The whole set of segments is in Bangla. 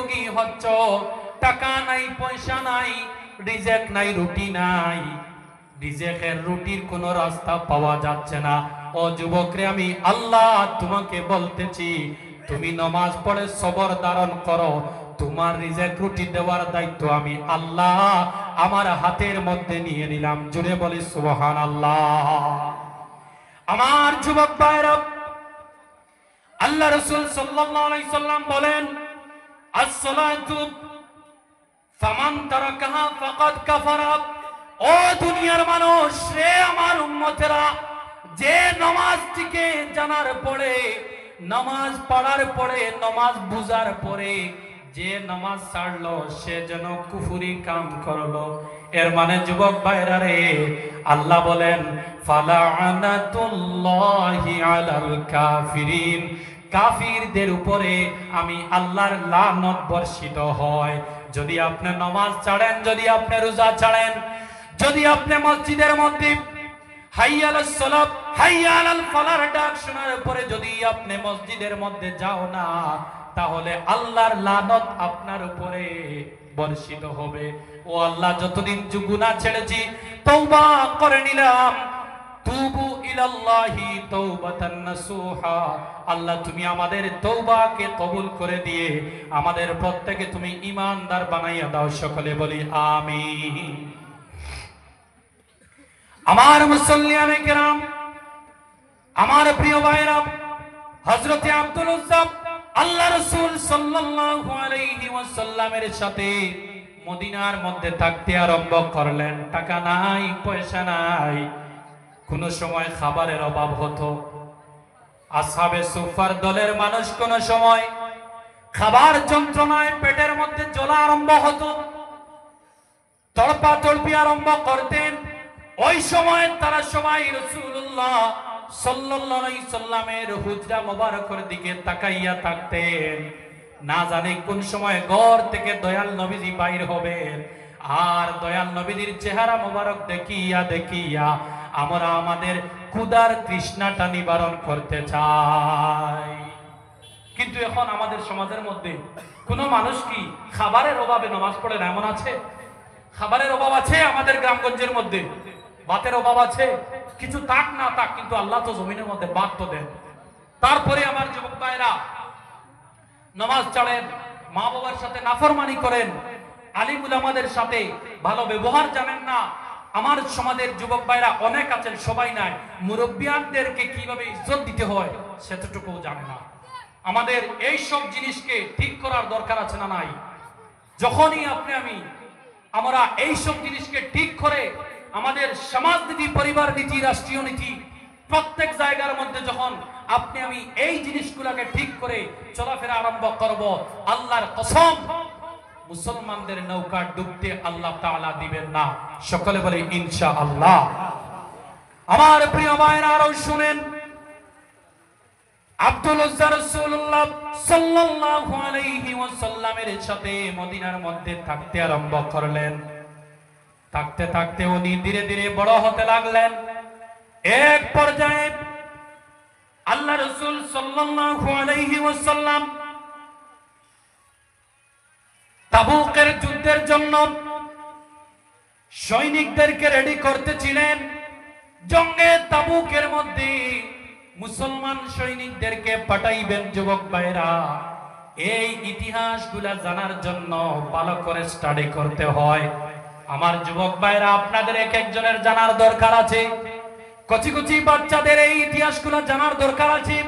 ভোগী হচ্ছ, টাকা নাই, পয়সা নাই, রিজেক নাই, রুটি নাই, রিজেকের রুটির কোনো রাস্তা পাওয়া যাচ্ছে না। ও যুবকরে, আমি আল্লাহ তোমাকে বলতেছি, তুমি নামাজ পড়ে সবর ধারণ করো। তোমার রিজেক রুটি দেওয়ার দায়িত্ব আমি আল্লাহ আমার হাতের মধ্যে নিয়ে নিলাম। জুড়ে বলি সুবহানাল্লাহ। আমার যুবক ভাইরা, আল্লাহ রাসূল সাল্লাল্লাহু আলাইহি সাল্লাম বলেন, আস-সালাতু ফামান তারাকাহা ফাকাদ কাফারা। ও দুনিয়ার মানুষ রে, আমার উম্মতেরা, যে নামাজটিকে জানার পরে, নামাজ পড়ার পরে, নামাজ বুঝার পরে যে নামাজ ছাড়লো, সে যেন কুফরি কাম করলো। এর মানে যুবক ভাইরা রে, আল্লাহ বলেন ফালাআনাতুল্লাহি আলাল কাফিরিন, কাফিরদের উপরে আমি আল্লাহর লানত বর্ষিত হয়। যদি আপনি নামাজ ছাড়েন, যদি আপনি রোজা ছাড়েন, যদি আপনি মসজিদের মধ্যে হাইয়া আলাস সালাত, হাইয়া আলাল ফালার ডাক শোনার পরে যদি আপনি মসজিদের মধ্যে যাও না, তাহলে আল্লাহর লানত আপনার উপরে বর্ষিত হবে। ও আল্লাহ, যতদিন গুনাহ ছেড়েছি, তওবা করে নিলাম, তুবু ইলাল্লাহি তাওবাতান নাসুহা। আল্লাহ, তুমি আমাদের তওবাকে কবুল করে দিয়ে আমাদের প্রত্যেককে তুমি ঈমানদার বানাইয়া দাও। সকলে বলি আমিন। আমার মুসল্লিয়ানে কেরাম, আমার প্রিয় ভাইরা, হযরতে আব্দুল উজ্জা আল্লাহ রাসূল সাল্লাল্লাহু আলাইহি ওয়াসাল্লামের সাথে মদিনার মধ্যে থাকতে আরম্ভ করলেন। টাকা নাই, পয়সা নাই, কোন সময় খাবারের অভাব হতো। আসহাবে সুফার দলের মানুষ কোন সময় খাবার যন্ত্রণায় পেটের মধ্যে জ্বলা আরম্ভ হতো, তড়পাতড়পি আরম্ভ করতেন। ওই সময় তারা সবাই রাসূলুল্লাহ সাল্লাল্লাহু আলাইহি সাল্লামের হুজরা মোবারকের দিকে তাকাইয়া থাকতেন। না জানে কোন সময় ঘর থেকে দয়াল নবীজি বাইর হবেন, আর দয়াল নবীজির চেহারা মোবারক দেখিয়া দেখিয়া আমরা আমাদের ক্ষুধার তৃষ্ণাটা নিবারণ করতে চাই। কিন্তু এখন আমাদের সমাজের মধ্যে কোন মানুষ কি খাবারের অভাবে নামাজ পড়ে না? এমন আছে? খাবারের অভাব আছে আমাদের গ্রামগঞ্জের মধ্যে, ভাতের অভাব আছে, কিছু তাক না তাক, কিন্তু আল্লাহ তো জমিনের মধ্যে ভাত তো দেন। তারপরে আমার যুবক ভাইরা নামাজ ছাড়েন, মা বাবার সাথে নাফরমানি করেন, আলিম উলামাদের সাথে ভালো ব্যবহার জানেন না। আমার সমাজের যুবক ভাইরা অনেক আছেন, সবাই নাই, মুরব্বিয়ানদেরকে কিভাবে ইজ্জত দিতে হয় সেতটুকু জানে না। আমাদের এই সব জিনিসকে ঠিক করার দরকার আছে না নাই? যখনই আপনি আমরা এই সব জিনিসকে ঠিক করে আমাদের সমাজনীতি, পরিবার নীতি, রাষ্ট্রীয় নীতি প্রত্যেক জায়গার মধ্যে যখন আপনি এই জিনিসগুলোকে ঠিক করে চলাফেরা আরম্ভ করব, আল্লাহর কসম মুসলমানদের নৌকা ডুবতে আল্লাহ তাআলা দিবেন না। সকলে বলে ইনশাআল্লাহ। আমার প্রিয় ভাইরা, আরো শুনেন, আব্দুল উজ্জা রাসূলুল্লাহ সাল্লাল্লাহু আলাইহি ওয়াসাল্লামের সাথে মদিনার মধ্যে থাকতে আরম্ভ করলেন। থাকতে থাকতে উনি ধীরে ধীরে বড় হতে লাগলেন। এক পর্যায়ে আল্লাহ রাসূল সাল্লাল্লাহু আলাইহি ওয়াসাল্লাম তাবুকের যুদ্ধের জন্য সৈনিকদেরকে রেডি করতেছিলেন। জঙ্গে তাবুকের মধ্যে মুসলমান সৈনিকদেরকে পাঠাইবেন। যুবক ভাইরা, এই ইতিহাসগুলা জানার জন্য ভালো করে স্টাডি করতে হয়। আমার যুবক ভাইরা, আপনাদের এক একজনের জানার দরকার আছে, কচি কচি বাচ্চাদের এই ইতিহাসগুলো জানার দরকার আছে।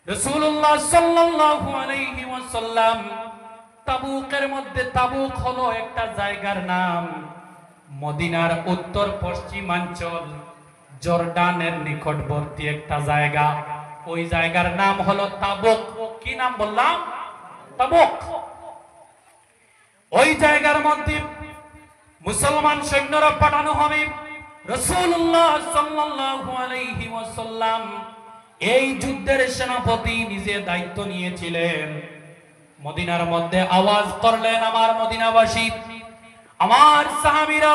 রাসূলুল্লাহ সাল্লাল্লাহু আলাইহি ওয়াসাল্লাম তাবুকের মধ্যে, তাবুক হলো একটা জায়গার নাম, মদিনার উত্তর পশ্চিমাঞ্চল জর্ডানের নিকটবর্তী একটা জায়গা। ওই জায়গার নাম হলো তাবুক। কি নাম বললাম? তাবুক। ওই জায়গার মধ্যে মুসলমান সৈন্যরা পাঠানো হবে। রাসূলুল্লাহ সাল্লাল্লাহু আলাইহি ওয়াসাল্লাম এই যুদ্ধের সেনাপতি নিজে দায়িত্ব নিয়েছিলেন। মদিনার মধ্যে আওয়াজ করলেন, আমার মদিনাবাসী, আমার সাহাবীরা,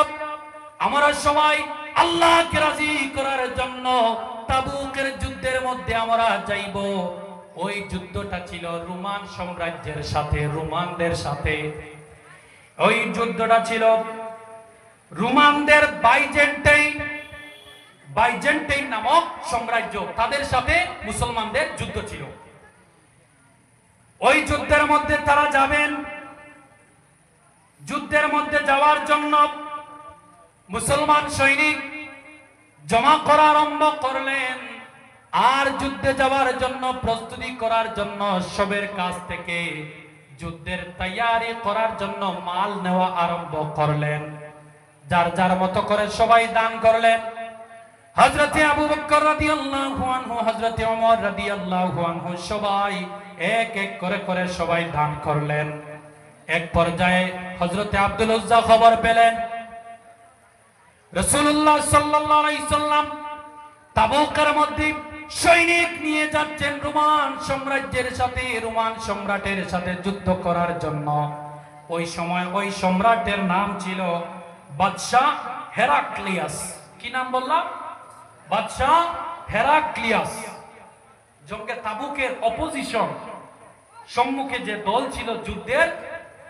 আমরা সবাই আল্লাহকে রাজি করার জন্য তাবুকের যুদ্ধের মধ্যে আমরা যাইব। ওই যুদ্ধটা ছিল রোমান সাম্রাজ্যের সাথে, রোমানদের সাথে। ওই যুদ্ধটা ছিল রোমানদের বাইজেন্টাইন নামক সাম্রাজ্য, তাদের সাথে মুসলমানদের যুদ্ধ ছিল। ওই যুদ্ধের মধ্যে তারা যাবেন। যুদ্ধের মধ্যে যাওয়ার জন্য মুসলমান সৈনিক জমা করা আরম্ভ করলেন। আর যুদ্ধে যাওয়ার জন্য প্রস্তুতি করার জন্য সবের কাছ থেকে যুদ্ধের তৈয়ারি করার জন্য মাল নেওয়া আরম্ভ করলেন। যার যার মতো করে সবাই দান করলেন। হযরতে আবু বকর রাদিয়াল্লাহু আনহু, হযরতে ওমর রাদিয়াল্লাহু আনহু সবাই এক এক করে সবাই দান করলেন। এক পর্যায়ে হযরতে আব্দুল উজ্জা খবর পেলেন রাসূলুল্লাহ সাল্লাল্লাহু আলাইহি সাল্লাম তাবুকের মধ্যে সৈনিক নিয়ে যাচ্ছেন রোমান সাম্রাজ্যের সাথে, রোমান সম্রাটের সাথে যুদ্ধ করার জন্য। ওই সময় ওই সম্রাটের নাম ছিল বাদশাহ হেরাক্লিয়াস। কি নাম বললাম? বাদশাহ হেরাক্লিয়াস। জঙ্গে তাবুকের অপোজিশন, সম্মুখে যে দল ছিল যুদ্ধের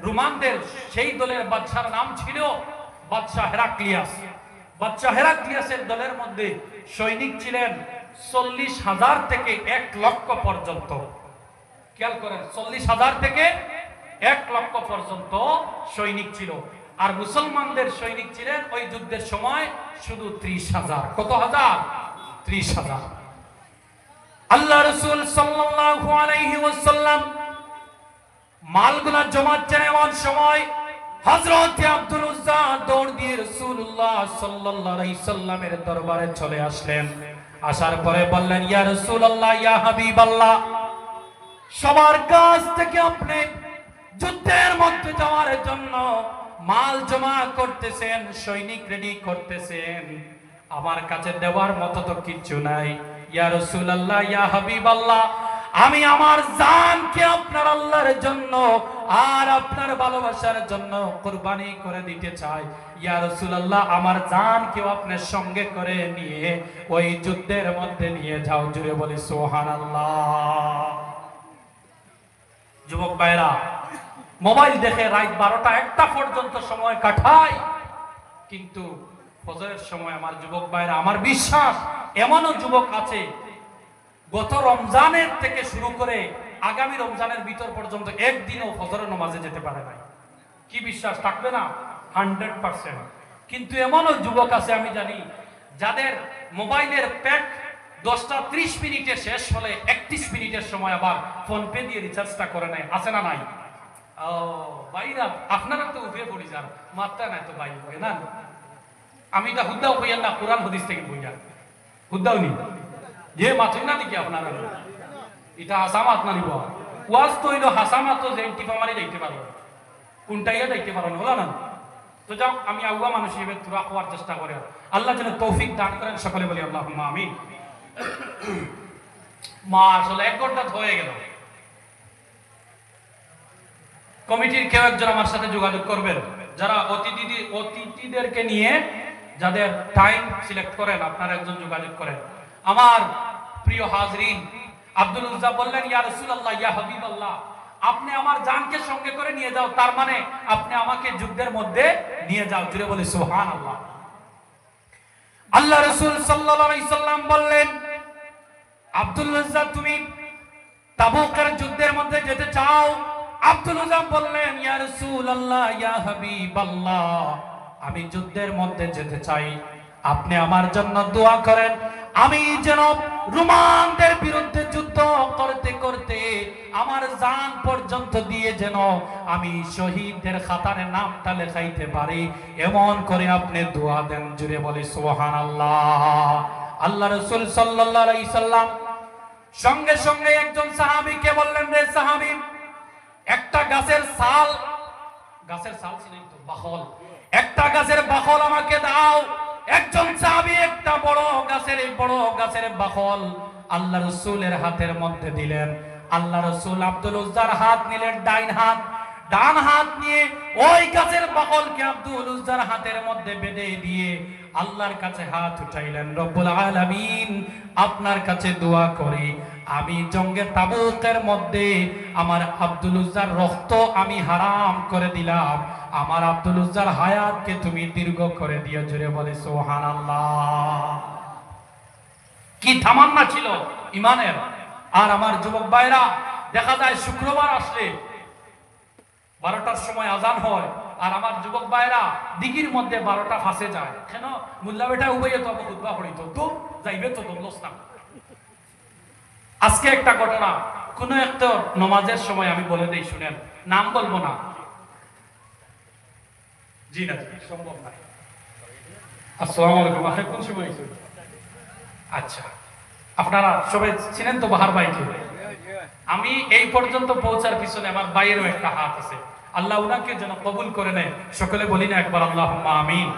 রোমানদের, সেই দলের বাদশার নাম ছিল বাদশাহ হেরাক্লিয়াস। বাদশাহ হেরাক্লিয়াসের দলের মধ্যে সৈনিক ছিলেন 40,000 থেকে 1 লক্ষ পর্যন্ত। খেয়াল করেন, 40,000 থেকে 1 লক্ষ পর্যন্ত সৈনিক ছিল। আর মুসলমানদের সৈনিক ছিলেন ওই যুদ্ধের সময় শুধু 30,000। কত হাজার? 30,000। আল্লাহ রাসূল সাল্লাল্লাহু আলাইহি ওয়াসাল্লাম মালগুলা জমাচ্ছেন। এমন সময় হযরত আব্দুল উজ্জা দৌড় দিয়ে রাসূলুল্লাহ সাল্লাল্লাহু আলাইহি সাল্লামের দরবারে চলে আসলেন। আসার পরে বললেন, ইয়া রাসূলুল্লাহ, ইয়া হাবিবাল্লাহ, সবার কাছ থেকে আপনি যুদ্ধের মধ্যে যাওয়ার জন্য মাল জমা করতেছেন, সৈনিক রেডি করতেছেন, আমার কাছে দেওয়ার মতো তো কিছু নাই। ইয়া রাসূলুল্লাহ, ইয়া হাবিবাল্লাহ, আমি আমার জানকে আপনার আল্লাহর জন্য আর আপনার ভালোবাসার জন্য কুরবানি করে দিতে চাই। ইয়া রাসূলুল্লাহ, আমার জানকেও আপনার সঙ্গে করে নিয়ে ওই যুদ্ধের মধ্যে নিয়ে যাও। জুড়ে বলি সুবহানাল্লাহ। যুবক ভাইরা, মোবাইল দেখে রাত 12টা 1টা পর্যন্ত সময় কাটায়, কিন্তু ফজরের সময় আমার যুবক ভাইরা, আমার বিশ্বাস এমনও যুবক আছে গত রমজানের থেকে শুরু করে আগামী রমজানের ভিতর পর্যন্ত একদিনও ফজরের নামাজে যেতে পারে নাই। কি বিশ্বাস থাকবে না? 100%। কিন্তু এমনও যুবক আছে আমি জানি, যাদের মোবাইলের প্যাক 10টা 30 মিনিটে শেষ হলে 31 মিনিটের সময় আবার ফোন পে দিয়ে রিচার্জটা করে নেয়। আছে না নাই? ও ভাইরা, আপনারা তো উঠে পড়ি যান, মাত্রা নাই তো ভাই না। আমি এটা হুদ্দাও বইয়ার না, কোরআন হাদিস থেকে বইয়া হুদ্দাও নি যে মাথুই না দেখি আপনারা, এটা হাসামাত না নিব। ওয়াজ তো হইলো হাসামাত, তো জেন্টিফা মারি যাইতে পারো, কোনটাইয়া যাইতে পারো না, হলো না? তো যাও, আমি আগুয়া মানুষ হিসেবে তোরা হওয়ার চেষ্টা করে আল্লাহ যেন তৌফিক দান করেন। সকলে বলি আল্লাহুম্মা আমিন। মা আসলে 1 ঘন্টা হয়ে গেল। কমিটির কেউ একজন আমার সাথে যোগাযোগ করবেন, যারা অতিথিদেরকে নিয়ে যাদের টাইম সিলেক্ট করেন, আপনারা একজন যোগাযোগ করেন। আমার প্রিয় হাজরিন, আব্দুল উজ্জা বললেন, ইয়া রাসূলুল্লাহ, ইয়া হাবিবাল্লাহ, আপনি আমার জানকে সঙ্গে করে নিয়ে যাও, তার মানে আপনি আমাকে যুদ্ধের মধ্যে নিয়ে যাও। জুড়ে বলি সুবহানাল্লাহ। আল্লাহ রাসূল সাল্লাল্লাহু আলাইহি সাল্লাম বললেন, আব্দুল উজ্জা, তুমি তাবুকের যুদ্ধের মধ্যে যেতে চাও? আব্দুল উজ্জা বললেন, ইয়া রাসূলুল্লাহ, ইয়া হাবিবাল্লাহ, আমি যুদ্ধের মধ্যে যেতে চাই, আপনি আমার জন্য দোয়া করেন, আমি যেন রোমানদের বিরুদ্ধে যুদ্ধ করতে করতে আমার জান পর্যন্ত দিয়ে যেন আমি শহীদদের খাতারে নামটা লেখাইতে পারি, এমন করে আপনি দোয়া দেন। জুড়ে বলি সুবহানাল্লাহ। আল্লাহ রাসূল সাল্লাল্লাহু আলাইহি সাল্লাম সঙ্গে সঙ্গে একজন সাহাবীকে বললেন, রে সাহাবী, একটা গাছের ছাল ছিলেন তো, বাখল, একটা গাছের বাখল আমাকে দাও। একজন সাহাবী একটা বড় গাছের বাখল আল্লাহ রাসূলের হাতের মধ্যে দিলেন। আল্লাহ রাসূল আব্দুল উজ্জার হাত নিলেন, ডাইন হাত, ডান হাত নিয়ে ওই গাছের বাকলকে আব্দুল উজ্জার হাতের মধ্যে বেঁধে দিয়ে আল্লাহর কাছে হাত উঠাইলেন, রব্বুল আলামিন আপনার কাছে দোয়া করি আমি জঙ্গে তাবুকের মধ্যে আমার আব্দুল উজ্জার রক্ত আমি হারাম করে দিলাম, আমার আব্দুল উজ্জার হায়াতকে তুমি দীর্ঘ করে দিও। জোরে বলে সুবহানাল্লাহ। কি তামান্না ছিল ইমানের। আর আমার যুবক ভাইরা, দেখা যায় শুক্রবার আসলে 12টার সময় আজান হয়, আর আমার যুবক ভাইরা দিঘির মধ্যে 12টা ফাঁসে যায়। কেন? মুল্লা বেটা উবাইয়ে তো খুতবা পড়িত তো যাইবে তো দমলস না। আজকে একটা ঘটনা, কোন একটা নমাজের সময় আমি বলে দেই, শুনেন, নাম বলবো না। জি না, সম্ভব না। আসসালামু আলাইকুম। কোন সময়? আচ্ছা, আপনারা সবাই চিনেন তো বাহার ভাইকে? আমি এই পর্যন্ত পৌঁছার পিছনে আমার ভাইয়েরও একটা হাত আছে। আল্লাহ উনাকে যেন কবুল করে নেয়। সকলে বলি না একবার আল্লাহুম্মা আমিন।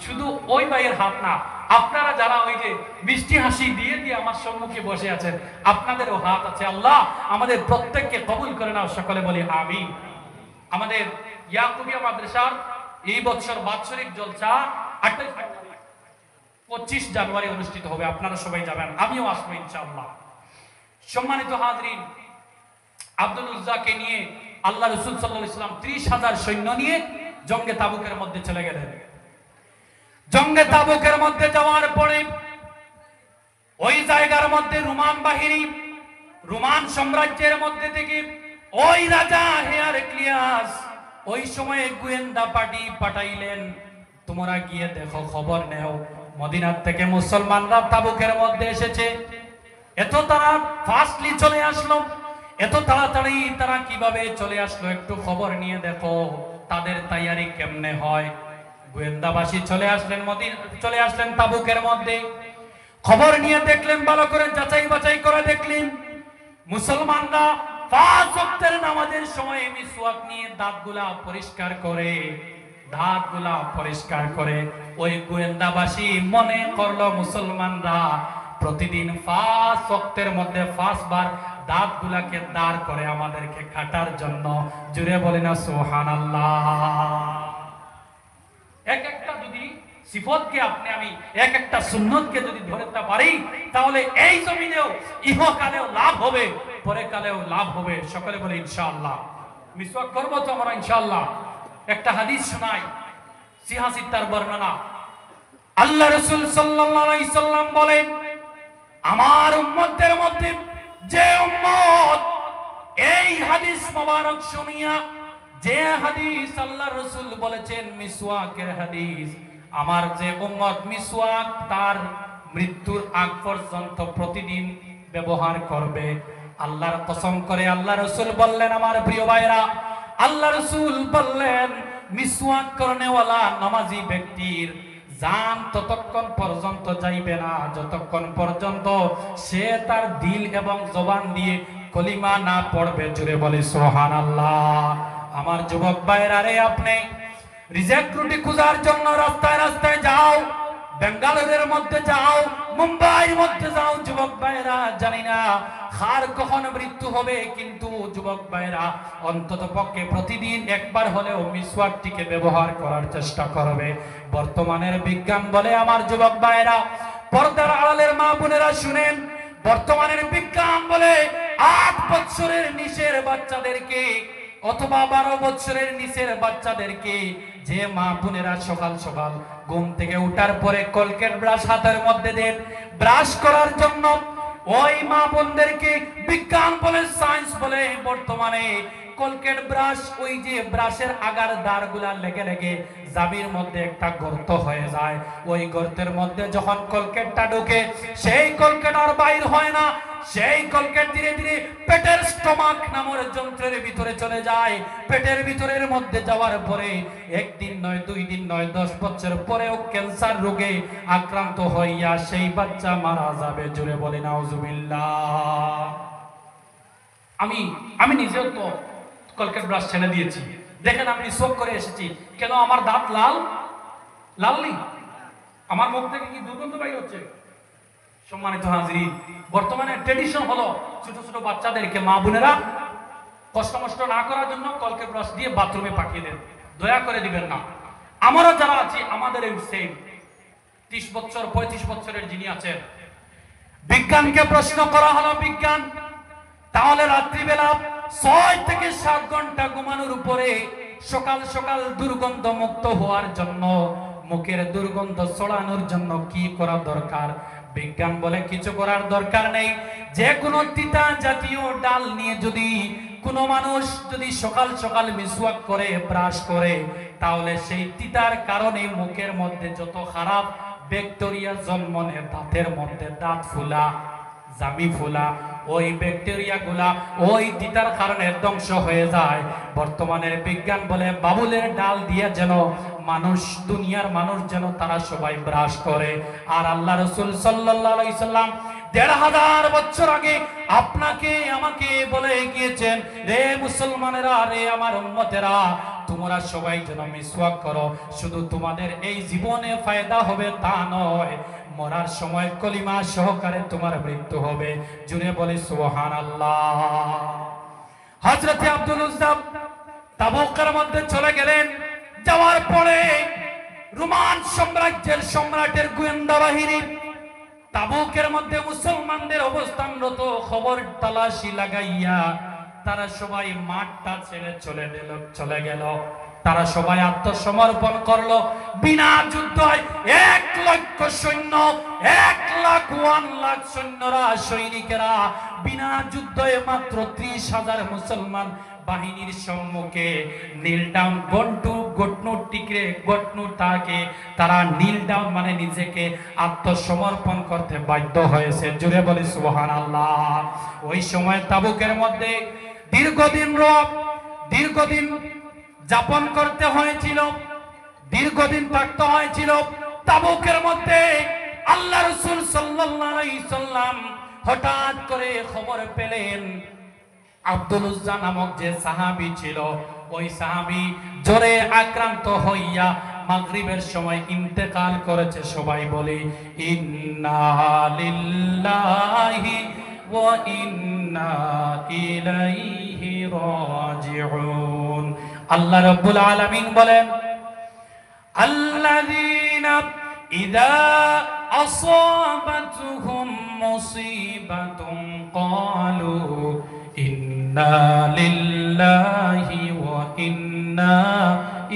শুধু ওই ভাইয়ের হাত না, আপনারা যারা ওই যে মিষ্টি হাসি দিয়ে দিয়ে আমার সম্মুখে বসে আছেন, আপনাদেরও হাত আছে। আল্লাহ আমাদের প্রত্যেককে কবুল করে নাও। সকলে বলি আমিন। আমাদের ইয়াকুবিয়া মাদ্রাসার এই বছর বাৎসরিক জলসা 25 জানুয়ারি অনুষ্ঠিত হবে। আপনারা সবাই যাবেন, আমিও আসবো ইনশাআল্লাহ। সম্মানিত হাজরিন, আব্দুল উজ্জাকে নিয়ে আল্লাহ রাসূল সাল্লাল্লাহু আলাইহি ওয়াসাল্লাম 30,000 সৈন্য নিয়ে জঙ্গে তাবুকের মধ্যে চলে গেলেন। জঙ্গে তাবুকের মধ্যে যাওয়ার পরে ওই জায়গার মধ্যে রোমান বাহিনী, রোমান সাম্রাজ্যের মধ্যে থেকে ওই রাজা হেরাক্লিয়াস ওই সময়ে গোয়েন্দা পার্টি পাঠাইলেন, তোমরা গিয়ে দেখো, খবর নেও মদিনার থেকে মুসলমানরা তাবুকের মধ্যে এসেছে। এত তারা ফাস্টলি চলে আসলো, এত তাড়াতাড়ি তারা কিভাবে চলে আসলো, একটু খবর নিয়ে দেখো তাদের তৈয়ারি কেমনে হয়। গোয়েন্দাবাসী চলে আসলেন তাবুকের মধ্যে। খবর নিয়ে দেখলেন, ভালো করে যাচাই বাছাই করে দেখলেন মুসলমানরা 5 ওয়াক্তের নামাজের সময় মিসওয়াক নিয়ে দাঁতগুলা পরিষ্কার করে ওই গোয়েন্দাবাসী মনে করলো মুসলমানরা প্রতিদিন 5 ওয়াক্তের মধ্যে 5 বার দাঁতগুলাকে দাঁড় করে আমাদেরকে কাটার জন্য। জুড়ে বলি না সুবহানাল্লাহ। এক একটা যদি সিফতকে আমি এক একটা সুন্নতকে যদি ধরতে পারি, তাহলে এই জমিনেও ইহকালেও লাভ হবে, পরকালেও লাভ হবে। সকলে বলে ইনশাআল্লাহ। মিসওয়াক করবো তো আমরা ইনশাআল্লাহ। একটা হাদিস শোনাই, সিহাসিতার বর্ণনা। আল্লাহ রাসূল সাল্লাল্লাহু আলাইহি সাল্লাম বলেন, আমার উম্মতের মধ্যে যে উম্মত এই হাদিস মোবারক শুনিয়া, যে হাদিস আল্লাহ রাসূল বলেছেন মিসওয়াকের হাদিস, আমার যে উম্মত মিসওয়াক তার মৃত্যুর আগ পর্যন্ত প্রতিদিন ব্যবহার করবে, আল্লাহর কসম করে আল্লাহ রাসূল বললেন, আমার প্রিয় ভাইরা, আল্লাহ রাসূল বললেন মিসওয়াক করনেওয়ালা নামাজি ব্যক্তির জান ততক্ষণ পর্যন্ত যাইবে না যতক্ষণ পর্যন্ত সে তার দিল এবং জবান দিয়ে কলিমা না পড়বে। জুড়ে বলে সুবহানাল্লাহ। আমার যুবক ভাইরা রে, আপনি রিজেক্ট রুটি খোঁজার জন্য রাস্তায় রাস্তায় যাও, বেঙ্গালুরুর মধ্যে যাও, মুম্বাইয়ের মধ্যে যাও, যুবক ভাইরা জানি না কার কখন মৃত্যু হবে, কিন্তু যুবক ভাইরা অন্তত পক্ষে প্রতিদিন একবার হলেও মিসওয়াকটিকে ব্যবহার করার চেষ্টা করবে। বর্তমানের বিজ্ঞান বলে, আমার যুবক ভাইরা, পর্দার আড়ালের মা বোনেরা শুনেন, বর্তমানের বিজ্ঞান বলে 8 বছরের নিচের বাচ্চাদেরকে অথবা 12 বছরের নিচের বাচ্চাদেরকে যে মা বোনেরা সকাল সকাল ঘুম থেকে উঠার পরে কলগেট ব্রাশ হাতের মধ্যে দেন ব্রাশ করার জন্য, ওই মা বোনদেরকে বিজ্ঞান বলে, সায়েন্স বলে, বর্তমানে কলগেট ব্রাশ, ওই যে ব্রাশের আগার দাঁড়গুলা লেগে লেগে জাবির মধ্যে একটা গর্ত হয়ে যায়। ওই গর্তের মধ্যে যখন কলগেটটা ঢোকে, সেই কলগেট আর বাইর হয় না, সেই কলগেট ধীরে ধীরে পেটের স্টমাক নামের যন্ত্রের ভিতরে চলে যায়। পেটের ভিতরের মধ্যে যাওয়ার পরে 1 দিন নয়, 2 দিন নয়, 10 বছর পরেও ক্যান্সার রোগে আক্রান্ত হইয়া সেই বাচ্চা মারা যাবে। জুড়ে বলে নাউজুবিল্লাহ। আমি নিজেও তো কলগেট ব্রাশ ছেড়ে দিয়েছি। দেখেন, আমি মিসওয়াক করে এসেছি, কেন আমার দাঁত লাল নেই, আমার মুখ থেকে কি দুর্গন্ধ বাইর হচ্ছে? সম্মানিত হাজরিন, বর্তমানে ট্রেডিশন হলো ছোট ছোট বাচ্চাদেরকে মা বোনেরা কষ্ট মষ্ট না করার জন্য কলকে ব্রাশ দিয়ে বাথরুমে পাঠিয়ে দেন, দয়া করে দিবেন না। আমরা যারা আছি আমাদের এই সেম 30 বছর 35 বছরের যিনি আছেন, বিজ্ঞানকে প্রশ্ন করা হলো, বিজ্ঞান তাহলে রাত্রিবেলা 6 থেকে 7 ঘন্টা ঘুমানোর উপরে সকাল সকাল দুর্গন্ধ মুক্ত হওয়ার জন্য, মুখের দুর্গন্ধ ছড়ানোর জন্য কি করা দরকার? বিজ্ঞান বলে কিছু করার দরকার নেই। যে কোনো তিতা জাতীয় ডাল নিয়ে যদি কোনো মানুষ যদি সকাল সকাল মিসওয়াক করে, ব্রাশ করে, তাহলে সেই তিতার কারণে মুখের মধ্যে যত খারাপ ব্যাকটেরিয়া জন্ম নেয়, দাঁতের মধ্যে দাঁত ফুলা, জামি ফুলা, ওই ব্যাকটেরিয়া গুলা ওই তিতার কারণে ধ্বংস হয়ে যায়। বর্তমানের বিজ্ঞান বলে বাবুলের ডাল দিয়ে যেন মানুষ, দুনিয়ার মানুষ যেন তারা সবাই ব্রাশ করে। আর আল্লাহ রাসূল সাল্লাল্লাহু আলাইহি সাল্লাম ১৫০০ বছর আগে আপনাকে আমাকে বলে গিয়েছেন, রে মুসলমানেরা, রে আমার উম্মতেরা, তোমরা সবাই যেন মিসওয়াক করো। শুধু তোমাদের এই জীবনে ফায়দা হবে তা নয়, মরার সময় কলিমা সহকারে তোমার মৃত্যু হবে। জুড়ে বলি সুবহানাল্লাহ। হযরতে আব্দুল উজ্জা তাবুকের মধ্যে চলে গেলেন। যাওয়ার পরে রোমান সাম্রাজ্যের সম্রাটের গোয়েন্দা বাহিনী তাবুকের মধ্যে মুসলমানদের অবস্থানরত খবর তালাশি লাগাইয়া তারা সবাই মাঠটা ছেড়ে চলে গেল। তারা সবাই আত্মসমর্পণ করলো। বিনা যুদ্ধে 1 লক্ষ সৈন্য, 1 লাখ সৈন্যরা, সৈনিকেরা বিনা যুদ্ধে মাত্র 30,000 মুসলমান বাহিনীর সম্মুখে নীল ডাউন, গটনু তাকে তারা নীল ডাউন মানে নিজেকে আত্মসমর্পণ করতে বাধ্য হয়েছে। জুড়ে বলি সুবহানাল্লাহ। ওই সময় তাবুকের মধ্যে দীর্ঘদিন যাপন করতে হয়েছিল, দীর্ঘদিন থাকতে হয়েছিল তাবুকের মধ্যে। আল্লাহ রাসূল সাল্লাল্লাহু আলাইহি সাল্লাম হঠাৎ করে খবর পেলেন আব্দুল উজ্জা নামক যে সাহাবী ছিল, ওই সাহাবী জ্বরে আক্রান্ত হইয়া মাগরিবের সময় ইন্তেকাল করেছে। সবাই বলি ইন্না লিল্লাহি ওয়া ইন্না ইলাইহি রাজিউন। আল্লাহ রাব্বুল আলামিন বলেন, আল্লাযীনা ইযা আসাবাতুহুম মুসিবাতুন ক্বালু ইন্না লিল্লাহি ওয়া ইন্না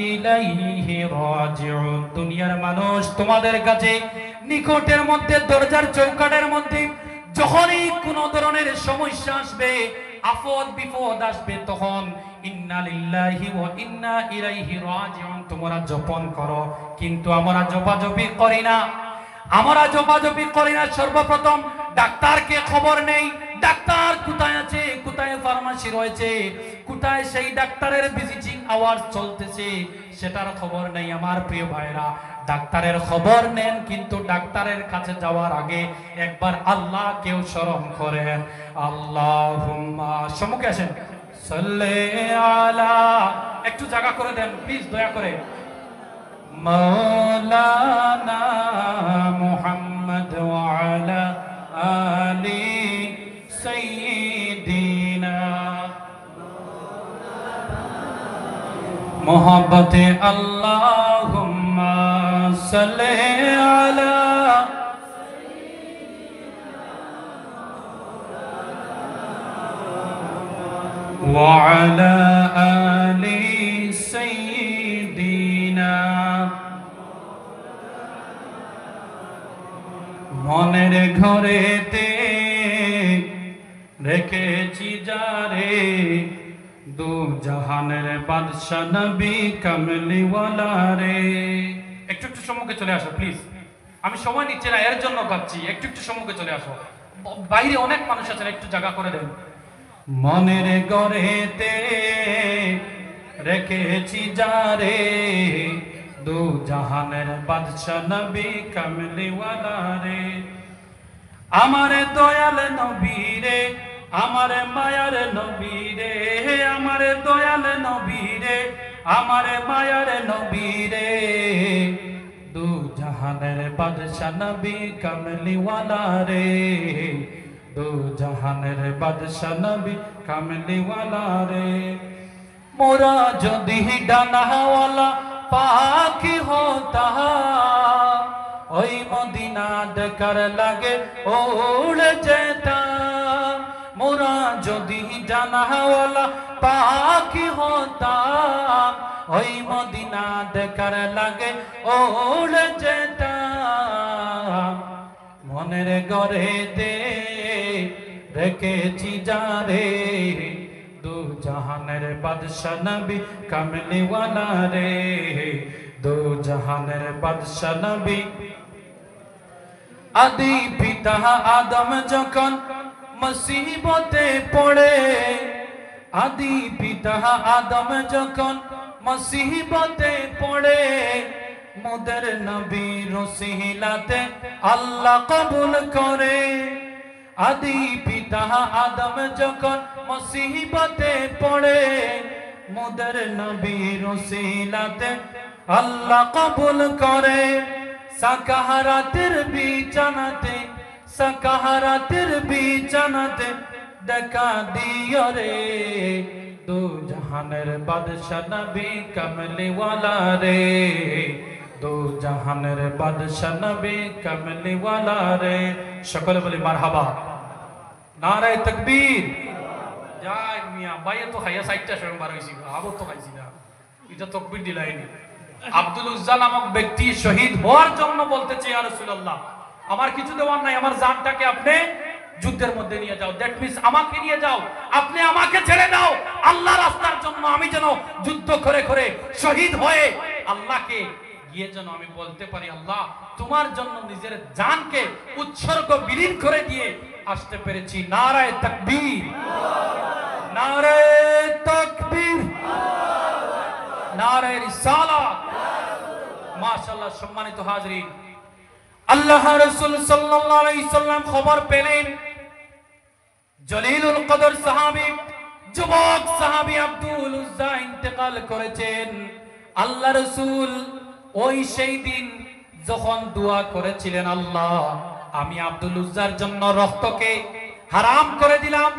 ইলাইহি রাজিউন। দুনিয়ার মানুষ, তোমাদের কাছে নিকটের মধ্যে, দরজার চৌকাঠের মধ্যে যখনই কোন ধরনের সমস্যা আসবে, আফত বিপদ আসবে, তখন ইন্না লিল্লাহি ওয়া ইন্না ইলাইহি রাজিউন তোমরা জপন করো। কিন্তু আমরা জপাজপি করি না, সর্বপ্রথম ডাক্তারকে খবর নেই, ডাক্তার কোথায় আছে, কোথায় ফার্মাসি রয়েছে, কোথায় সেই ডাক্তারের ভিজিটিং আওয়ার্স চলতেছে, সেটার খবর নেই। আমার প্রিয় ভাইরা, ডাক্তারের খবর নেন, কিন্তু ডাক্তারের কাছে যাওয়ার আগে একবার আল্লাহকেও স্মরণ করেন। আল্লাহুম্মা, সম্মুখে আসেন, সাল্লি আলা, একটু জায়গা করে দেন প্লিজ, দয়া করে। মাওলানা মুহাম্মদ ওয়া আলা আলি সাইয়্যিদিনা মোহাব্বতে আল্লাহুম্মা সাল্লি আলা ওয়া আলা আলি সাইয়্যিদিনা। মনের ঘরেতে রেখেছি যারে, দু জাহানের বাদশা নবী কামলিওয়ালা রে। একটু সম্মুখে চলে আসো প্লিজ, আমি সময় নিচ্ছি না, এর জন্য গাচ্ছি। একটু সম্মুখে চলে আসো, বাইরে অনেক মানুষ আছেন, একটু জায়গা করে দেন। মনের ঘরেতে রেখেছি যারে, দু জাহানের বাদশা নবী কামলিওয়ালা রে। আমার দয়াল নবী রে, আমার মায়ার নবী রে, আমার দয়াল নবী রে, আমার মায়ার নবী রে, দু জাহানের বাদশা নবী কামলিওয়ালা রে, দু জাহানের বাদশা নবী কামলিওয়ালা রে। মোরা যদি ডানাওয়ালা পাখি হতাম, ওই মদিনা দেখার লাগে উড়ে যেতাম। মোরা যদি ডানাওয়ালা পাখি হতাম, ওই মদিনা দেখার লাগে উড়ে যেতাম। মনের ঘরেতে রেখেছি যারে, দু জাহানের বাদশা নবী কামলিওয়ালা রে। দু জাহানের বাদশা নবী। আদি পিতা আদম যখন মুসিবতে পড়ে, আদি পিতা আদম যখন মুসিবতে পড়ে, মোদের নবীর ওসিলাতে আল্লাহ কবুল করে। আদি পিতা আদম যখন মুসিবতে পড়ে, মোদের নবীর ওসিলাতে আল্লাহ কবুল করে। সাকাহারাতের বিছানাতে, সাকাহারাতের বিছানাতে দেখা দিও রে, দু জাহানের বাদশা নবী কামলিওয়ালা রে। দু জাহানের বাদশা নবী কামলিওয়ালা রে। সকলে বলি মারহাবা, নারে তাকবীর। যাই মিয়া বাইয়ে তো খাইয়া 60টা সময় বার হইছি, আবো তো খাইছি না, এটা তাকবীর দিলাইনি। আব্দুল উজ্জা নামক ব্যক্তি শহীদ হওয়ার জন্য বলতেছে, ইয়া রাসূলুল্লাহ আমার কিছু দেওয়ার নাই, আমার জানটাকে আপনি যুদ্ধের মধ্যে নিয়ে যাও। দ্যাট মিন্স আমাকে নিয়ে যাও, আপনি আমাকে ছেড়ে দাও আল্লাহ রাস্তার জন্য, আমি যেন যুদ্ধ করে করে শহীদ হয়ে আল্লাহকে গিয়ে যেন আমি বলতে পারি, আল্লাহ তোমার জন্য নিজের জানকে উৎসর্গ বিলীন করে দিয়ে আসতে পেরেছি। নারায়ে তাকবীর, নারায়ে তাকবীর, নারায়ে রিসালাত। মাশাআল্লাহ। সম্মানিত হাজরিন, আল্লাহ রাসূল সাল্লাল্লাহু আলাইহি সাল্লাম খবর পেলেন জলিলুল কদর সাহাবী, যুবক সাহাবী আব্দুল উজ্জা ইন্তেকাল করেছেন। আল্লাহ রাসূল ওই সেই দিন যখন দোয়া করেছিলেন, আল্লাহ আমি আব্দুল উজ্জার জন্য রক্তকে হারাম করে দিলাম,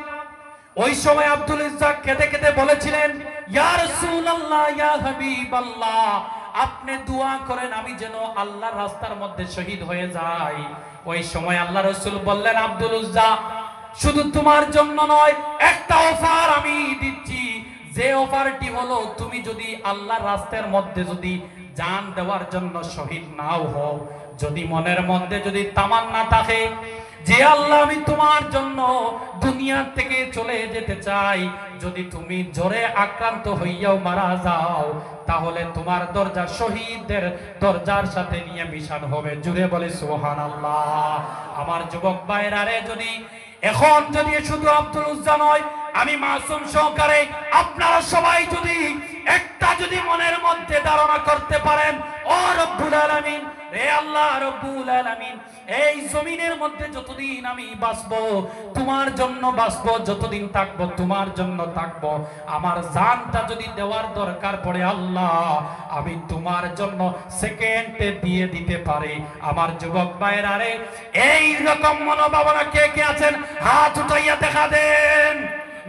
ওই সময় আব্দুল উজ্জা কেঁদে কেঁদে বলেছিলেন, ইয়া রাসূলুল্লাহ, ইয়া হাবিবাল্লাহ, আপনি দোয়া করেন আমি যেন আল্লাহর রাস্তার মধ্যে শহীদ হয়ে যাই। ওই সময় আল্লাহ রাসূল বললেন, আব্দুল উজ্জা শুধু তোমার জন্য নয়, একটা অফার আমি দিচ্ছি, যে অফারটি হলো তুমি যদি আল্লাহর রাস্তার মধ্যে যদি জান দেওয়ার জন্য শহীদ নাও হও, যদি মনের মধ্যে যদি তামান্না থাকে যে আল্লাহ আমি তোমার জন্য দুনিয়া থেকে চলে যেতে চাই, যদি তুমি জ্বরে আক্রান্ত হইয়াও মারা যাও, তাহলে তোমার দরজা শহীদদের দরজার সাথে নিয়ে মিশন হবে। জুড়ে বলে সুবহানাল্লাহ। আমার যুবক ভাইরা রে, যদি এখন যদি শুধু আব্দুল উজ্জা নয়, আমি মাসুম সহকারে আপনারা সবাই যদি একটা যদি মনের মধ্যে ধারণা করতে পারেন, ও রব্বুল আলামিন, রে আল্লাহ রব্বুল আলামিন, এই জমিনের মধ্যে যতদিন আমি বাঁচবো তোমার জন্য বাঁচবো, যতদিন থাকবো তোমার জন্য থাকবো, আমার জানটা যদি দেওয়ার দরকার পড়ে আল্লাহ আমি তোমার জন্য সেকেন্ডে দিয়ে দিতে পারি। আমার যুবক ভাইরা রে, এই রকম মনোভাবনা কে কে আছেন হাত উঠাইয়া দেখা দেন।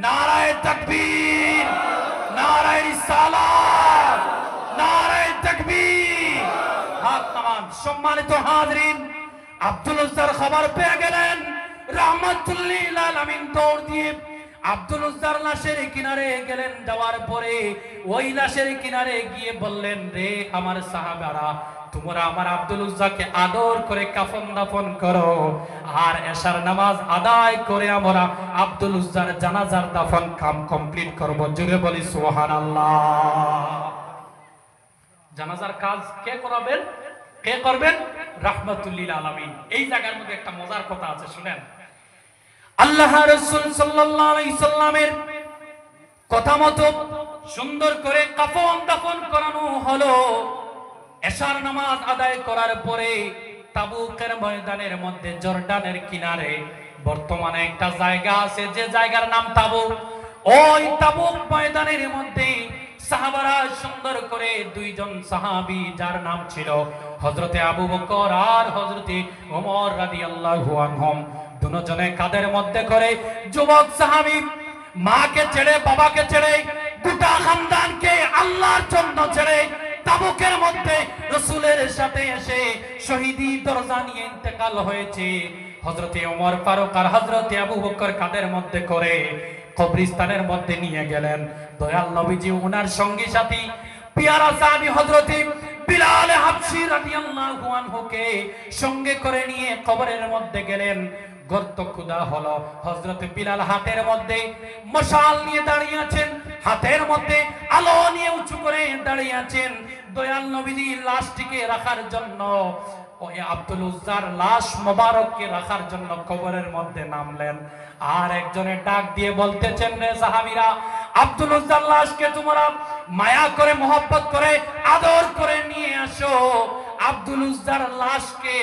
নারায়ে তাকবীর, নারায়ে রিসালাত, নারায়ে তাকবীর। হাত নামান। সম্মানিত হাজরিন, আব্দুল উজ্জার খবর পেয়ে গেলেন, রাহমাতুল লিল আলামিন দৌড় দিয়ে আব্দুল উজ্জার লাশের কিনারে গেলেন। যাওয়ার পরে ওই লাশের কিনারে গিয়ে বললেন, রে আমার সাহাবারা, তোমরা আমার আব্দুল উজ্জাকে আদর করে কাফন দাফন করো, আর এশার নামাজ আদায় করে আমরা আব্দুল উজ্জার জানাজার দাফন কাম কমপ্লিট করব। জুড়ে বলি সুবহানাল্লাহ। জানাজার কাজ কে করাবেন? কে করবেন? রাহমাতুল লিল আলামিন। এই জায়গার মধ্যে একটা মজার কথা আছে, শুনেন। আল্লাহ রাসূল সাল্লাল্লাহু আলাইহি সাল্লামের কথা মতো সুন্দর করে কাফন দাফন করানো হলো। এশার নামাজ আদায় করার পরে তাবুকের ময়দানের মধ্যে, জর্ডানের কিনারে বর্তমানে একটা জায়গা আছে, যে জায়গার নাম তাবুক। ওই তাবুক ময়দানের মধ্যে সাহাবারা সুন্দর করে দুইজন সাহাবী যার নাম ছিল হযরতে আবু বকর আর হযরতে ওমর রাদিয়াল্লাহু আনহুম, দুজনে কাঁধের মধ্যে করে যুবক সাহাবী মাকে ছেড়ে বাবাকে ছেড়ে গোটা খানদানকে আল্লাহর জন্য ছেড়ে তাবুকের মধ্যে রাসূলের সাথে এসে শহীদি দরজা নিয়ে ইন্তেকাল হয়েছে। হযরতে ওমর ফারুক আর হযরতে আবু বকর কাঁধের মধ্যে করে কবরস্থানের মধ্যে নিয়ে গেলেন। দয়াল নবীজি ওনার সঙ্গী সাথী পিয়ারা সাহাবী হযরতে বিলাল হাবশী রাদিয়াল্লাহু আনহুকে সঙ্গে করে নিয়ে কবরের মধ্যে গেলেন। গর্ত খুদা হলো, হযরত বিলাল হাতের মধ্যে মশাল নিয়ে দাঁড়িয়ে আছেন, হাতের মধ্যে আলো নিয়ে উঁচু করে দাঁড়িয়ে আছেন। দয়াল নবীজি লাশটিকে রাখার জন্য ওই আব্দুল উজ্জার লাশ মোবারককে রাখার জন্য কবরের মধ্যে নামলেন। আর একজনে ডাক দিয়ে বলতেছেন, রে সাহাবীরা, আব্দুল উজ্জার লাশকে তোমরা মায়া করে মোহব্বত করে আদর করে নিয়ে আসো। আব্দুল উজ্জার লাশকে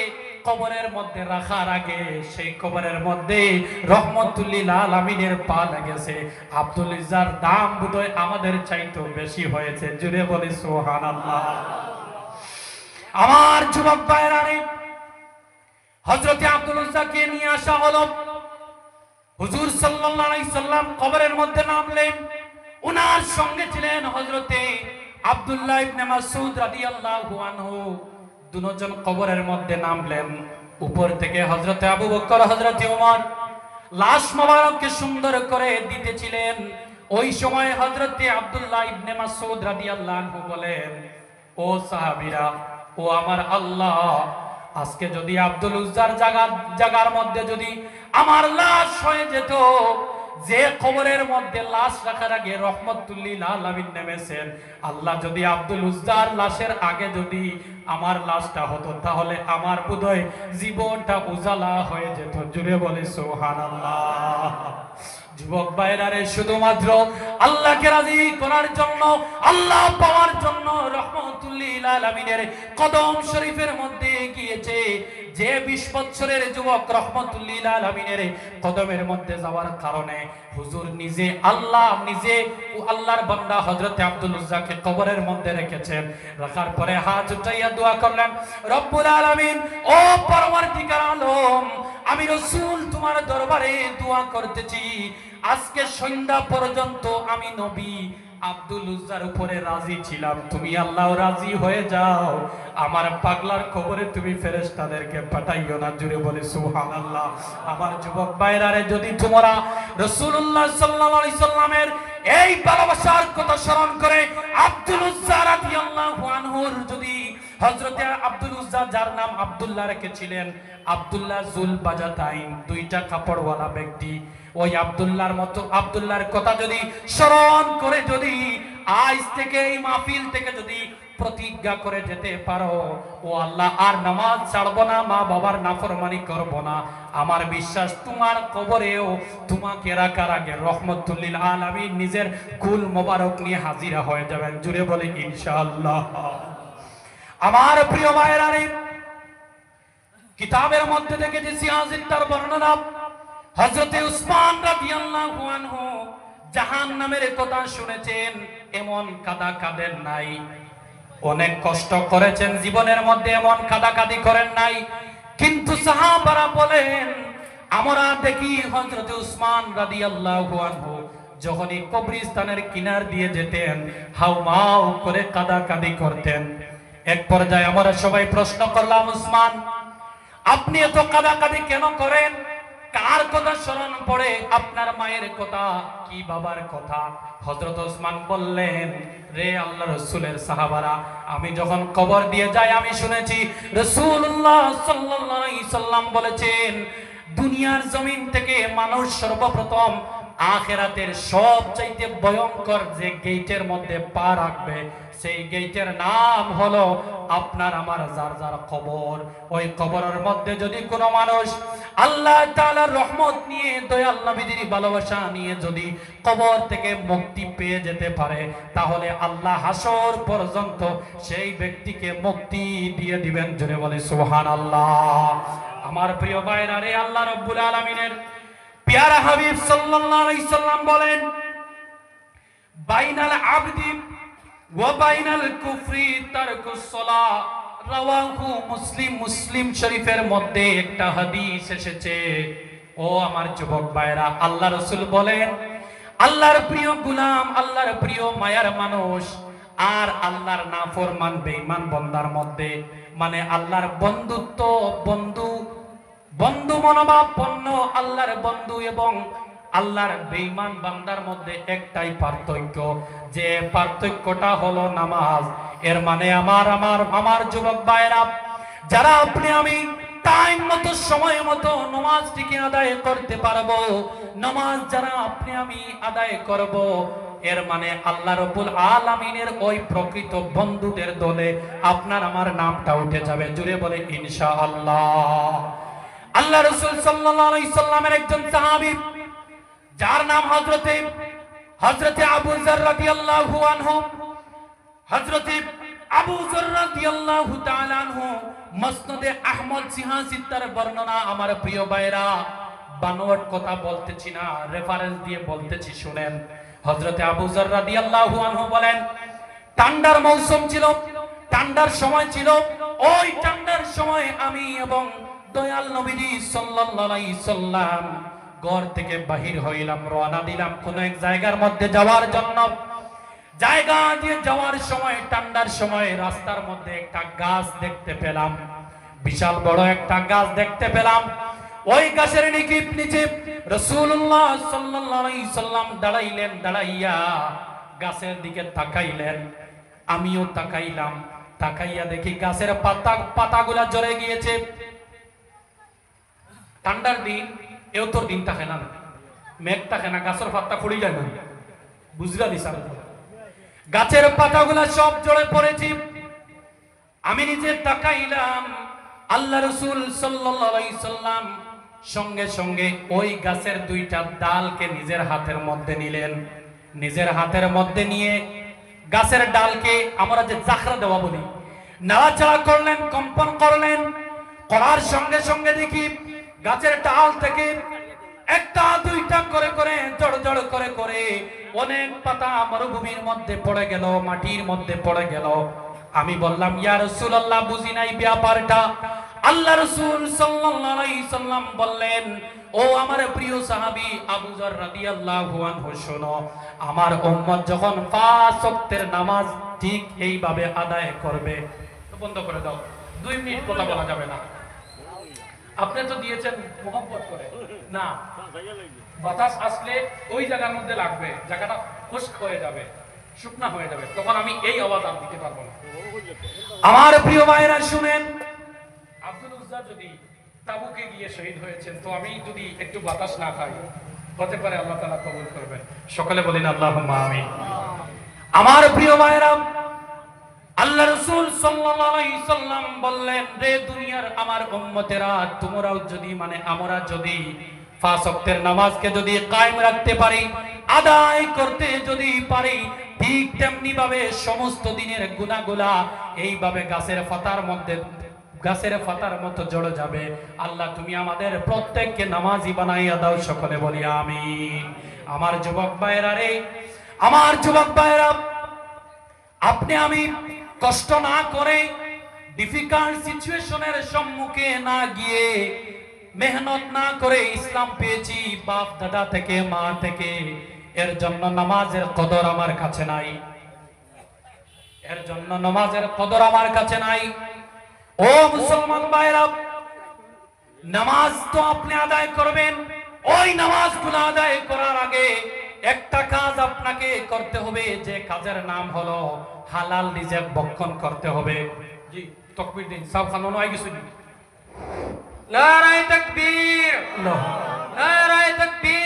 কবরের মধ্যে রাখার আগে সেই কবরের মধ্যে রহমতুল লিল আলামিনের পা লেগেছে। আব্দুল উজ্জার দাম বোধহয় আমাদের চাইতে বেশি হয়েছে। জুড়ে বলি সুবহানাল্লাহ। আমার যুবক ভাইরা রে, হযরতে আব্দুল উজ্জাকে নিয়ে আসা হলো। হুজুর সাল্লাল্লাহু আলাইহি সাল্লাম কবরের মধ্যে নামলেন। ওনার সঙ্গে ছিলেন হযরতে আব্দুল্লাহ ইবনে মাসউদ রাদিয়াল্লাহু আনহু। দুজন কবরের মধ্যে নামলেন। উপর থেকে হযরতে আবু বকর হযরতে ওমর লাশ মোবারককে সুন্দর করে দিতেছিলেন। ওই সময় হযরতে আব্দুল্লাহ ইবনে মাসউদ রাদিয়াল্লাহু আনহু বলেন, ও সাহাবীরা, ও আমার আল্লাহ, আজকে যদি আব্দুল উজ্জার জায়গার মধ্যে যদি আমার লাশ হয়ে যেত, যে কবরের মধ্যে লাশ রাখার আগে রহমতুল লিল আলামিন নেমেছেন, আল্লাহ যদি আব্দুল উজ্জার লাশের আগে যদি আমার লাশটা হতো, তাহলে আমার বোধহয় জীবনটা উজালা হয়ে যেত। জুড়ে বলে সুবহানাল্লাহ। যুবক ভাইরা রে, শুধুমাত্র আল্লাহকে রাজি করার জন্য, আল্লাহ পাওয়ার জন্য রহমতুল লিল আলামিনের কদম শরীফের মধ্যে গিয়েছে। যে 20 বছরের যুবক রহমতুল লিল আলামিনের কদমের মধ্যে যাওয়ার কারণে হুজুর নিজে আল্লাহর বান্দা হযরতে আব্দুল উজ্জাকে কবরের মধ্যে রেখেছেন। রাখার পরে হাত উঠাইয়া দোয়া করলেন, রব্বুল আলামিন, ও পরওয়ারদিগার আলম, আমি রাসূল তোমার দরবারে দোয়া করতেছি, আজকে সন্ধ্যা পর্যন্ত আমি নবী আব্দুল উজ্জার উপরে রাজি ছিলাম, তুমি আল্লাহ রাজি হয়ে যাও, আমার পাগলার খবরে তুমি ফেরেশতাদেরকে পাঠাইও না। জুড়ে বলে সুবহানাল্লাহ। আমার যুবক ভাইরা রে, যদি তোমরা রাসূলুল্লাহ সাল্লাল্লাহু আলাইহি সাল্লামের এই ভালোবাসার কথা স্মরণ করে আব্দুল উজ্জা রাদিয়াল্লাহু আনহুর যদি হযরতে আব্দুল উজ্জা যার নাম আব্দুল্লাহ রেখেছিলেন, আব্দুল্লাহ জুল বাজাতাইন, দুইটা কাপড়ওয়ালা ব্যক্তি, ওই আব্দুল্লাহর মতো আব্দুল্লাহর কথা যদি স্মরণ করে যদি আজ থেকে এই মাহফিল থেকে যদি প্রতিজ্ঞা করে যেতে পারো, ও আল্লাহ আর নামাজ ছাড়বো না, মা বাবার নাফরমানি করব না, আমার বিশ্বাস তোমার কবরেও তোমাকে রাখার আগে রহমতুল লিল আলামিন নিজের কুল মোবারক নিয়ে হাজিরা হয়ে যাবেন। জুড়ে বলে ইনশাআল্লাহ। আমার প্রিয় ভাইরা রে, কিতাবের মধ্যে থেকে যে সিয়াজের বর্ণনা, হযরতে উসমান রাদিয়াল্লাহু আনহু জাহান্নামের কথা শুনেছেন, এমন কাদা কাঁদেন নাই। অনেক কষ্ট করেছেন জীবনের মধ্যে, এমন কাদাকাদি করেন নাই। কিন্তু সাহাবারা বলেন, আমরা দেখি হযরতে উসমান রাদিয়াল্লাহু আনহু যখনই কবরস্থানের কিনার দিয়ে যেতেন, হাউমাউ করে কাদাকাদি করতেন। এক পর্যায়ে আমরা সবাই প্রশ্ন করলাম, উসমান, আপনি এত কাদাকাদি কেন করেন? কার কথা স্মরণ পড়ে? আপনার মায়ের কথা কি বাবার কথা? হযরত ওসমান বললেন, রে আল্লাহর রাসূলের সাহাবারা, আমি যখন কবর দিয়ে যাই আমি শুনেছি রাসূলুল্লাহ সাল্লাল্লাহু আলাইহি সাল্লাম বলেছেন, দুনিয়ার জমিন থেকে মানুষ সর্বপ্রথম আখিরাতের সবচাইতে ভয়ঙ্কর যে গেটের মধ্যে পা রাখবে, সেই গেটের নাম হলো আপনার আমার যার যার কবর। ওই কবরের মধ্যে যদি কোনো মানুষ আল্লাহ তাআলার রহমত নিয়ে, দয়াল নবীর ভালোবাসা নিয়ে যদি কবর থেকে মুক্তি পেয়ে যেতে পারে, তাহলে আল্লাহ হাসর পর্যন্ত সেই ব্যক্তিকে মুক্তি দিয়ে দিবেন। জোরে বলে সুবহানাল্লাহ। আমার প্রিয় ভাইরা রে, আল্লাহ রাব্বুল আলামিনের প্যারা হাবিব সাল্লাল্লাহু আলাইহি সাল্লাম বলেন, বাইনাল আবদি ওয়া বাইনাল কুফরি তারকুস সালাহ, রাওয়াহু মুসলিম। মুসলিম শরীফের মধ্যে একটা হাদিস এসেছে। ও আমার যুবক ভাইরা, আল্লাহ রাসূল বলেন, আল্লাহর প্রিয় গোলাম, আল্লাহর প্রিয় মায়ার মানুষ আর আল্লাহর নাফরমান বেঈমান বান্দার মধ্যে, মানে আল্লাহর বন্ধুত্ব, বন্ধু মনোভাবাপন্ন আল্লাহর বন্ধু এবং আল্লাহর বেঈমান বান্দার মধ্যে একটাই পার্থক্য, যে পার্থক্যটা হলো নামাজ। এর মানে আমার যুবক ভাইরা, যারা আপনি আমি টাইম মতো সময় মতো নামাজটিকে আদায় করতে পারবো, নামাজ যারা আপনি আমি আদায় করব, এর মানে আল্লাহ রাব্বুল আলামিনের ওই প্রকৃত বন্ধুদের দলে আপনার আমার নামটা উঠে যাবে। জুড়ে বলে ইনশাআল্লাহ। আল্লাহ রাসূল সাল্লাল্লাহু আলাইহি সাল্লামের একজন সাহাবী, যার নাম হযরতে আবু যর রাদিয়াল্লাহু আনহু, হযরতে আবু যর রাদিয়াল্লাহু তাআলা আনহু, মুসনাদে আহমদ সিহাসিত তার বর্ণনা। আমার প্রিয় ভাইরা, বানোয়াট কথা বলতেছি না, রেফারেন্স দিয়ে বলতেছি, শুনেন। হযরতে আবু যর রাদিয়াল্লাহু আনহু বলেন, ঠান্ডার মৌসুম ছিল, ঠান্ডার সময় ছিল। ওই ঠান্ডার সময় আমি এবং দয়াল নবীজি সাল্লাল্লাহু আলাইহি সাল্লাম ঘর থেকে বাহির হইলাম, রওনা দিলাম কোন এক জায়গার মধ্যে যাওয়ার জন্য। জায়গা দিয়ে যাওয়ার সময়, ঠান্ডার সময় রাস্তার মধ্যে একটা গাছ দেখতে পেলাম, বিশাল বড় একটা গাছ দেখতে পেলাম। ওই গাছের নিচে রাসূলুল্লাহ সাল্লাল্লাহু আলাইহি সাল্লাম দাঁড়াইলেন, দাঁড়াইয়া গাছের দিকে তাকাইলেন। আমিও তাকাইলাম, তাকাইয়া দেখি গাছের পাতাগুলা ঝরে গিয়েছে। ঠান্ডার দিন, এও তোর দিন থাকে না, মেঘ থাকে না, গাছের পাতা পড়ে যায় না, বুঝলা দিস? গাছের পাতাগুলা সব ঝরে পড়েছে। আমি নিজে তাকাইলাম, আল্লাহ রাসূল সাল্লাল্লাহু আলাইহি সাল্লাম সঙ্গে সঙ্গে ওই গাছের দুইটা ডালকে নিজের হাতের মধ্যে নিলেন। নিজের হাতের মধ্যে নিয়ে গাছের ডালকে, আমরা যে জাখরা দেওয়া বলি, নাড়াচাড়া করলেন, কম্পন করলেন। করার সঙ্গে সঙ্গে দেখি গাছের ডাল থেকে একটা দুইটা করে করে, জড় জড় করে করে অনেক পাতা মরুভূমির মধ্যে পড়ে গেল, মাটির মধ্যে পড়ে গেল। আমি বললাম, ইয়া রাসূলুল্লাহ, বুঝি নাই ব্যাপারটা। আল্লাহ রাসূল সাল্লাল্লাহু আলাইহি সাল্লাম বললেন, ও আমার প্রিয় সাহাবী আবু যর রাদিয়াল্লাহু আনহু, শোনো, আমার উম্মত যখন 5 ওয়াক্তের নামাজ ঠিক এইভাবে আদায় করবে। তো বন্ধ করে দাও, 2 মিনিট কথা বলা যাবে না। আপনি তো দিয়েছেন মোহাম্মত করে না, বাতাস আসলে ওই জায়গার মধ্যে লাগবে, জায়গাটা খুশক হয়ে যাবে, শুকনা হয়ে যাবে, তখন আমি এই আওয়াজ আর দিতে পারবো না। আমার প্রিয় ভাইরা শুনেন, আব্দুল উজ্জা যদি তাবুকে গিয়ে শহীদ হয়েছেন, তো আমি যদি একটু বাতাস না খাই, হতে পারে আল্লাহ তাআলা কবুল করবেন। সকলে বলেন আল্লাহুম্মা আমিন। আমার প্রিয় ভাইরা, আল্লাহ রাসূল সাল্লাল্লাহু আলাইহি সাল্লাম বললেন, রে দুনিয়ার আমার উম্মতেরা, তোমরাও যদি, মানে আমরা যদি 5 ওয়াক্তের নামাজকে যদি কায়েম রাখতে পারি, আদায় করতে যদি পারি, ঠিক তেমনি ভাবে সমস্ত দিনের গুনাহগুলা এইভাবে গাছের পাতার মতো জড়ে যাবে। আল্লাহ, তুমি আমাদের প্রত্যেককে নামাজি বানাইয়া দাও। সকলে বলি আমিন। আমার যুবক ভাইরা রে, আমার যুবক ভাইরা, আপনি আমি কষ্ট না করে, ডিফিকাল্ট সিচুয়েশনের সম্মুখে না গিয়ে, মেহনত না করে ইসলাম পেয়েছি বাপ দাদা থেকে, মা থেকে, এর জন্য নামাজের কদর আমার কাছে নাই। এর জন্য নামাজের কদর আমার কাছে নাই। ও মুসলমান ভাইরা, নামাজ তো আপনি আদায় করবেন। ওই নামাজগুলো আদায় করার আগে একটা কাজ আপনাকে করতে হবে, যে কাজের নাম হলো হালাল রিজিক ভক্ষণ করতে হবে। জি, তাকবীর দিন, সব খানো নয় কিছু। নারায়ে তাকবীর, নারায়ে তাকবীর।